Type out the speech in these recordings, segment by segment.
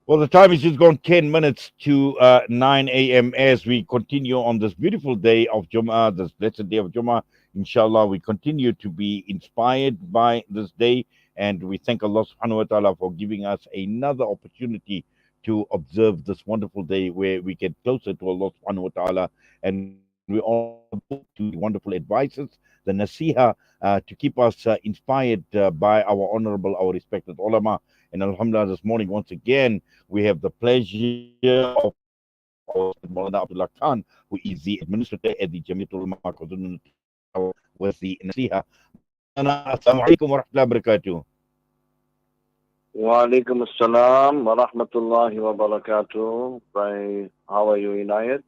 Well, the time is just gone 10 minutes to 9 a.m. as we continue on this beautiful day of Jummah, this blessed day of Jummah. Inshallah, we continue to be inspired by this day, and we thank Allah subhanahu wa ta'ala for giving us another opportunity to observe this wonderful day where we get closer to Allah subhanahu wa ta'ala, and we also listen to the wonderful advices, the nasiha, to keep us inspired by our honorable, our respected ulama. And Alhamdulillah, this morning, once again, we have the pleasure of having our respected Maulana Abdullah Khan, who is the administrator at the Jamiatul Ulama with the Nasiha. Maulana, Assalamu alaikum wa rahmatullahi wa barakatuh. Wa alaikum assalam wa rahmatullahi wa barakatuh. How are you, Inayat?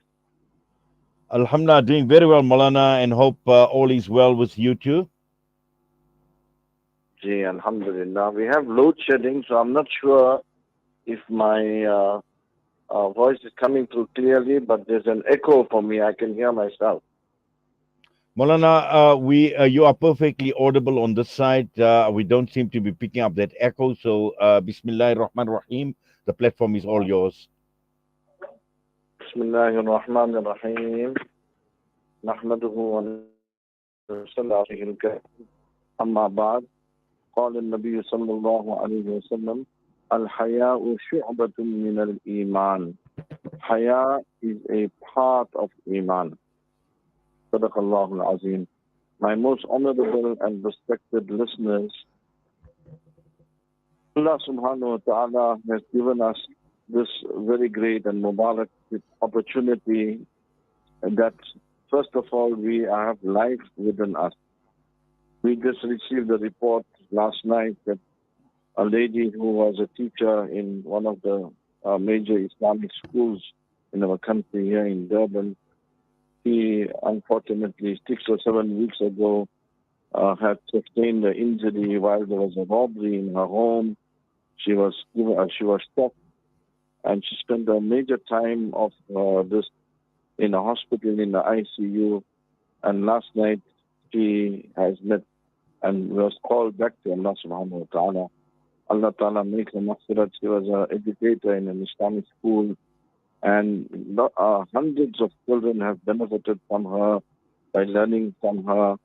Alhamdulillah, doing very well, Maulana, and hope all is well with you too. Ji, alhamdulillah. We have load shedding, so I'm not sure if my voice is coming through clearly, but there's an echo for me. I can hear myself. Maulana, you are perfectly audible on this side. We don't seem to be picking up that echo. So, Bismillah ar-Rahman rahim. The platform is all yours. Bismillahir Rahmanir Rahim. Nahmaduhu wa nasta'inuhu. Amma ba'd. قال النبي صلى الله عليه وسلم الحياء شعبة من الإيمان. Haya is a part of Iman. Sadaqallahu al-Azim. My most honorable and respected listeners, Allah subhanahu wa ta'ala has given us this very great and Mubarak opportunity that, first of all, we have life within us. We just received a report last night that a lady who was a teacher in one of the major Islamic schools in our country here in Durban, he unfortunately 6 or 7 weeks ago had sustained an injury while there was a robbery in her home. She was struck, and she spent a major time of this in a hospital in the ICU. And last night she has met and was called back to Allah subhanahu wa ta'ala. Allah ta'ala makes a maghfirat. She was an educator in an Islamic school, and hundreds of children have benefited from her by learning from her.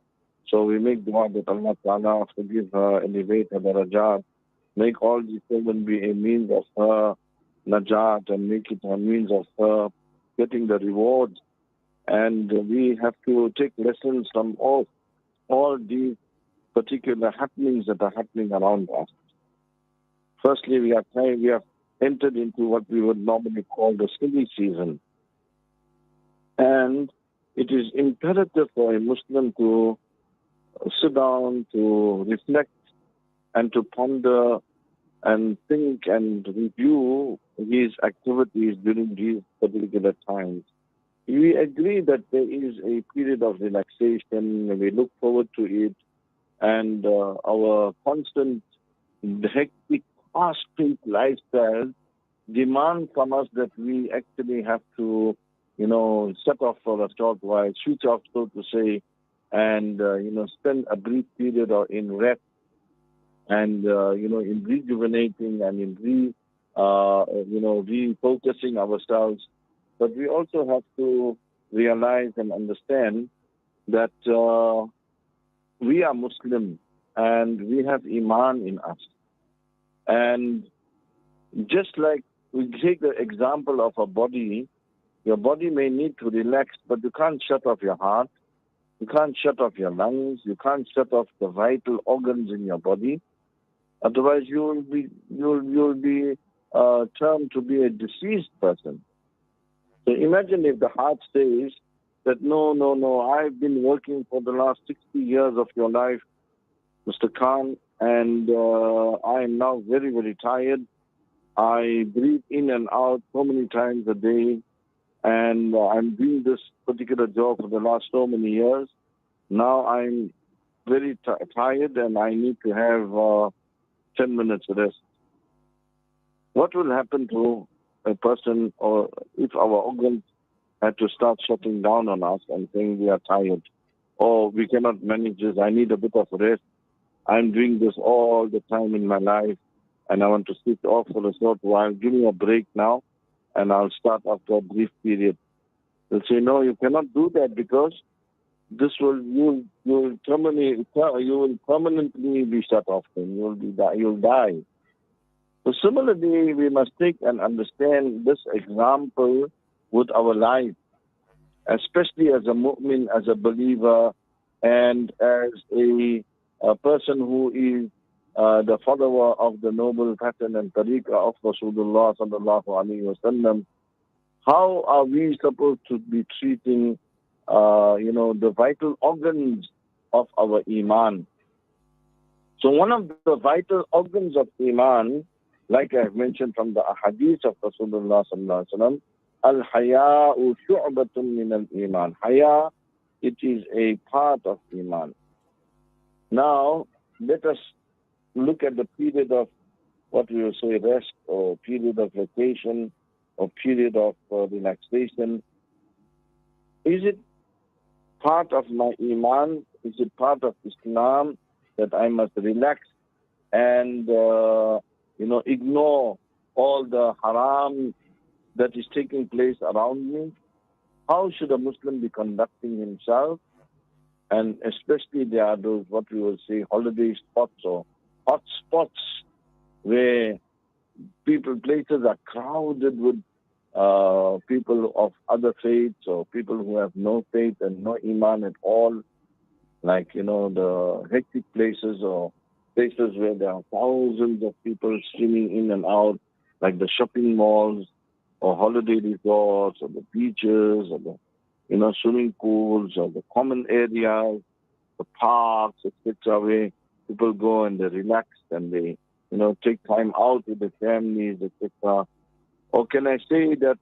So we make dua that Allah ta'ala forgive her, elevate her darajat, make all these children be a means of her najat, and make it a means of her getting the rewards. And we have to take lessons from all these particular happenings that are happening around us. Firstly, we have entered into what we would normally call the silly season. And it is imperative for a Muslim to sit down, to reflect, and to ponder and think and review his activities during these particular times. We agree that there is a period of relaxation, and we look forward to it, and our constant hectic, fast-paced lifestyle demand from us that we actually have to, set off for a short while, switch off, so to say, and, spend a brief period in rest and, in rejuvenating and in refocusing ourselves. But we also have to realize and understand that we are Muslim and we have Iman in us. And just like we take the example of a body, your body may need to relax, but you can't shut off your heart, you can't shut off your lungs, you can't shut off the vital organs in your body. Otherwise, you'll be termed to be a deceased person. So imagine if the heart says that no, I've been working for the last 60 years of your life, Mr. Khan, and I am now very, very tired. I breathe in and out so many times a day, and I'm doing this particular job for the last so many years. Now I'm very tired and I need to have 10 minutes rest. What will happen to a person, or if our organs had to start shutting down on us and saying we are tired, or we cannot manage this, I need a bit of rest, I'm doing this all the time in my life, and I want to switch off for a short while. Give me a break now, and I'll start after a brief period. They'll say, no, you cannot do that because this will you will permanently be shut off. Then you'll die. So similarly, we must take and understand this example with our life, especially as a mu'min, as a believer, and as a person who is the follower of the noble pattern and tariqah of Rasulullah sallallahu alaihi wasallam. How are we supposed to be treating, the vital organs of our Iman? So one of the vital organs of Iman, like I have mentioned from the hadith of Rasulullah sallallahu alaihi wasallam, al-Haya'u shu'batun min al-Iman. Haya, it is a part of Iman. Now, let us look at the period of what we will say rest, or period of vacation, or period of relaxation. Is it part of my Iman? Is it part of Islam that I must relax and ignore all the haram that is taking place around me? How should a Muslim be conducting himself? And especially there are those, what we will say, holiday spots or hot spots where places are crowded with people of other faiths or people who have no faith and no Iman at all, like, the hectic places or places where there are thousands of people streaming in and out, like the shopping malls or holiday resorts or the beaches or the, swimming pools or the common areas, the parks, etc., where people go and they relax and they, take time out with their families, etc. Or can I say that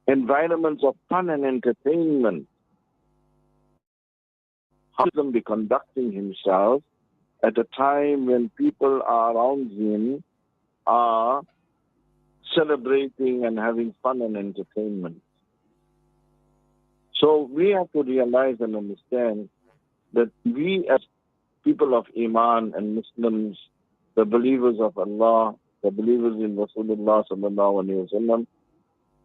environments of fun and entertainment, how Muslim be conducting himself at a time when people are around him are celebrating and having fun and entertainment? So we have to realize and understand that we as people of Iman and Muslims, the believers of Allah, the believers in Rasulullah sallallahu alaihi wasallam,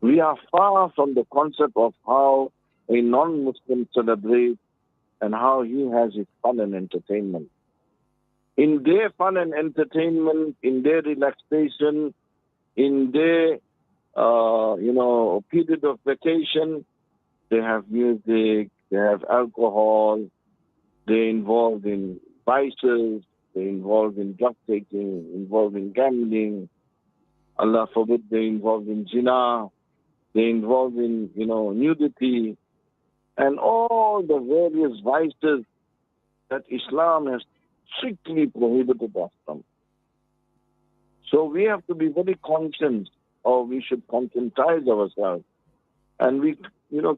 we are far from the concept of how a non-Muslim celebrates and how he has his fun and entertainment. In their fun and entertainment, in their relaxation, in their period of vacation, they have music, they have alcohol, they're involved in vices, they're involved in drug taking, involved in gambling, Allah forbid they're involved in zina, they're involved in, nudity, and all the various vices that Islam has strictly prohibited us from. So we have to be very conscious, or we should conscientize ourselves, and we,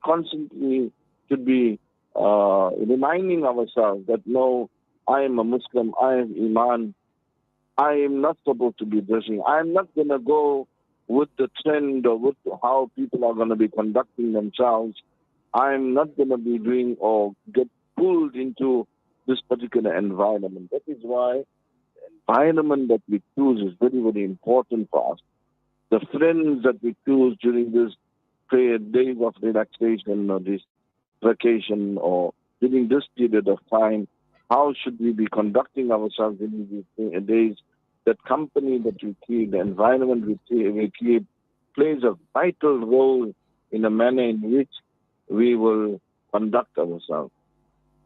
constantly should be reminding ourselves that no, I am a Muslim, I have Iman, I am not supposed to be dressing. I am not going to go with the trend or with how people are going to be conducting themselves. I am not going to be doing or get pulled into this particular environment. That is why the environment that we choose is very, very important for us. The friends that we choose during this days of relaxation or this vacation or during this period of time, how should we be conducting ourselves in these days? That company that we keep, the environment we keep, plays a vital role in the manner in which we will conduct ourselves.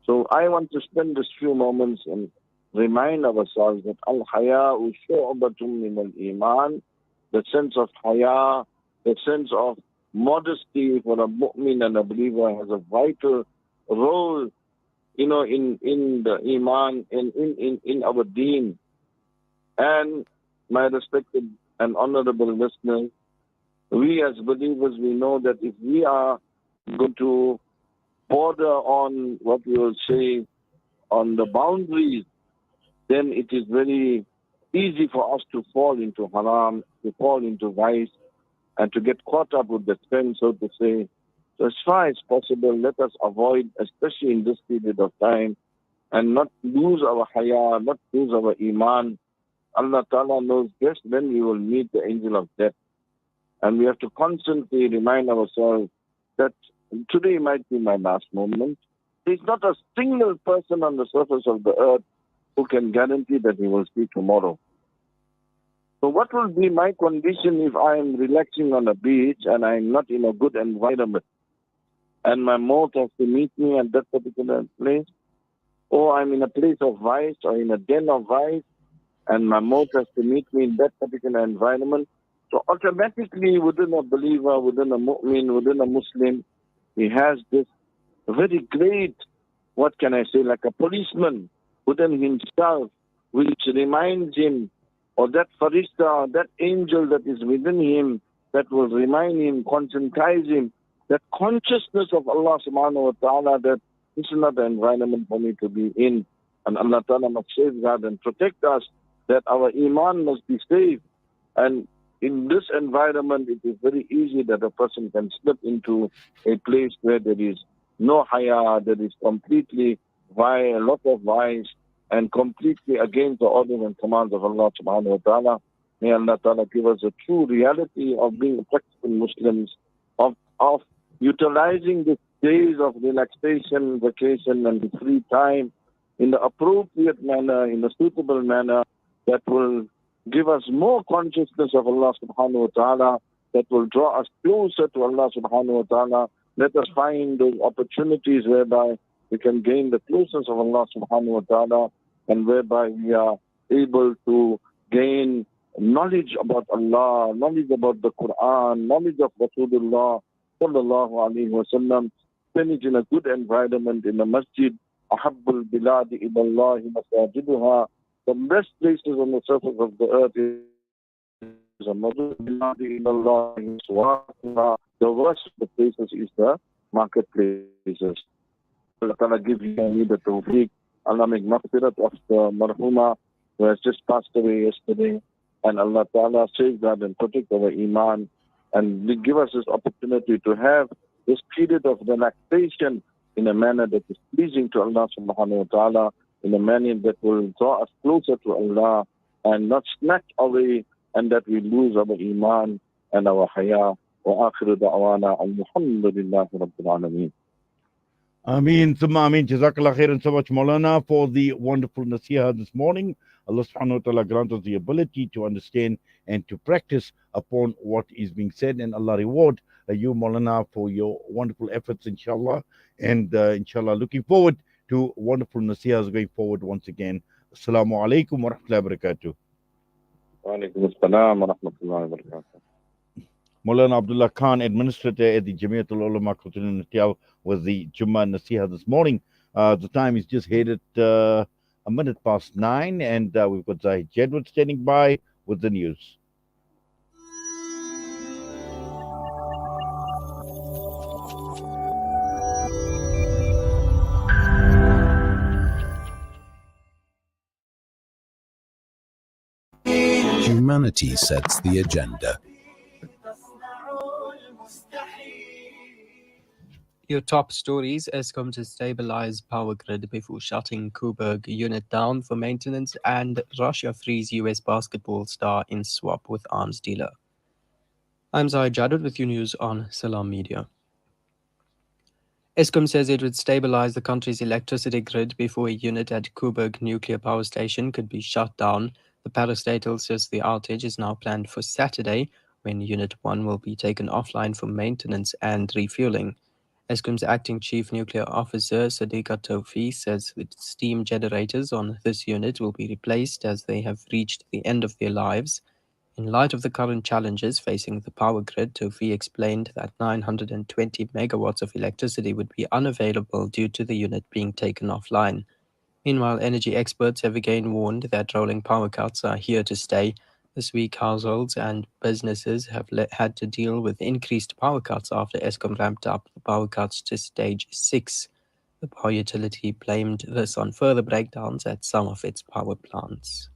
So I want to spend this few moments and remind ourselves that al-Haya'u shu'batun min al-Iman, the sense of haya, the sense of modesty for a mu'min and a believer has a vital role, in the Iman and in our deen. And my respected and honorable listeners, we as believers, we know that if we are going to border on what we will say on the boundaries, then it is very easy for us to fall into haram, to fall into vice, and to get caught up with the trend, so to say. So as far as possible, let us avoid, especially in this period of time, and not lose our haya, not lose our iman, Allah Ta'ala knows best when we will meet the angel of death. And we have to constantly remind ourselves that today might be my last moment. There's not a single person on the surface of the earth who can guarantee that he will see tomorrow. So what will be my condition if I am relaxing on a beach and I am not in a good environment and my mouth has to meet me at that particular place? Or I'm in a place of vice or in a den of vice and my mouth has to meet me in that particular environment? So automatically within a believer, within a mu'min, within a Muslim, he has this very great, what can I say, like a policeman within himself, which reminds him, or that farishta, that angel that is within him, that will remind him, conscientize him, that consciousness of Allah subhanahu wa ta'ala, that this is not the environment for me to be in. And Allah ta'ala must safeguard and protect us, that our iman must be safe. And in this environment, it is very easy that a person can slip into a place where there is no haya'a, that is completely a lot of vice, and completely against the orders and commands of Allah subhanahu wa ta'ala. May Allah ta'ala give us a true reality of being practical Muslims, of utilizing the days of relaxation, vacation, and the free time in the appropriate manner, in a suitable manner, that will give us more consciousness of Allah subhanahu wa ta'ala, that will draw us closer to Allah subhanahu wa ta'ala. Let us find those opportunities whereby we can gain the closeness of Allah subhanahu wa ta'ala, and whereby we are able to gain knowledge about Allah, knowledge about the Quran, knowledge of Rasulullah sallallahu alayhi wa sallam, spend it in a good environment in the masjid. Ahabbul biladi ilallahi masajiduha. The best places on the surface of the earth is a masjid. Biladi ilallahi suwaquha. The worst of the places is the marketplaces. Allah Ta'ala give you and me the tawfiq. Allah make maghfirat of the marhuma who has just passed away yesterday. And Allah Ta'ala safeguard and protect our Imaan. And give us this opportunity to have this period of relaxation in a manner that is pleasing to Allah subhanahu wa ta'ala, in a manner that will draw us closer to Allah and not snatch away, and that we lose our Iman and our Haya'a. Wa akhiru da'wana alhamdulillahi rabbil alameen. Ameen, Thumma Ameen. Jazakallah khairan so much, Maulana, for the wonderful nasiha this morning. Allah subhanahu wa ta'ala grant us the ability to understand and to practice upon what is being said. And Allah reward you, Maulana, for your wonderful efforts, inshallah. And inshallah, looking forward to wonderful nasihas going forward once again. Assalamu alaikum wa rahmatullahi wa barakatuh. Wa alaikum assalam wa rahmatullahi wa barakatuh. Maulana Abdullah Khan, administrator at the Jamiatul Ulama Natal, was the Jummah Nasiha this morning. The time is just headed a minute past 9, and we've got Zahid Jedward standing by with the news. Humanity sets the agenda. Your top stories: Eskom to stabilize power grid before shutting Coburg unit down for maintenance, and Russia frees US basketball star in swap with arms dealer. I'm Zahid Jadud with you news on Salam Media. Eskom says it would stabilize the country's electricity grid before a unit at Coburg nuclear power station could be shut down. The parastatal says the outage is now planned for Saturday, when Unit 1 will be taken offline for maintenance and refueling. Eskom's acting chief nuclear officer, Sadiqa Tofi, says that steam generators on this unit will be replaced as they have reached the end of their lives. In light of the current challenges facing the power grid, Tofi explained that 920 megawatts of electricity would be unavailable due to the unit being taken offline. Meanwhile, energy experts have again warned that rolling power cuts are here to stay. This week, households and businesses have had to deal with increased power cuts after Eskom ramped up the power cuts to stage 6. The power utility blamed this on further breakdowns at some of its power plants.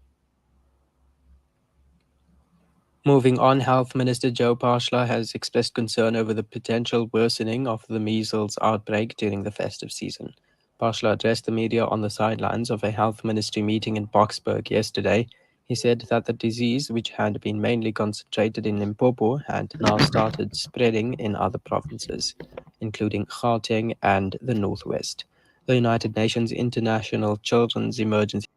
Moving on, Health Minister Joe Pashla has expressed concern over the potential worsening of the measles outbreak during the festive season. Pashla addressed the media on the sidelines of a health ministry meeting in Boksburg yesterday. He said that the disease, which had been mainly concentrated in Limpopo, had now started spreading in other provinces, including Gauteng and the Northwest. The United Nations International Children's Emergency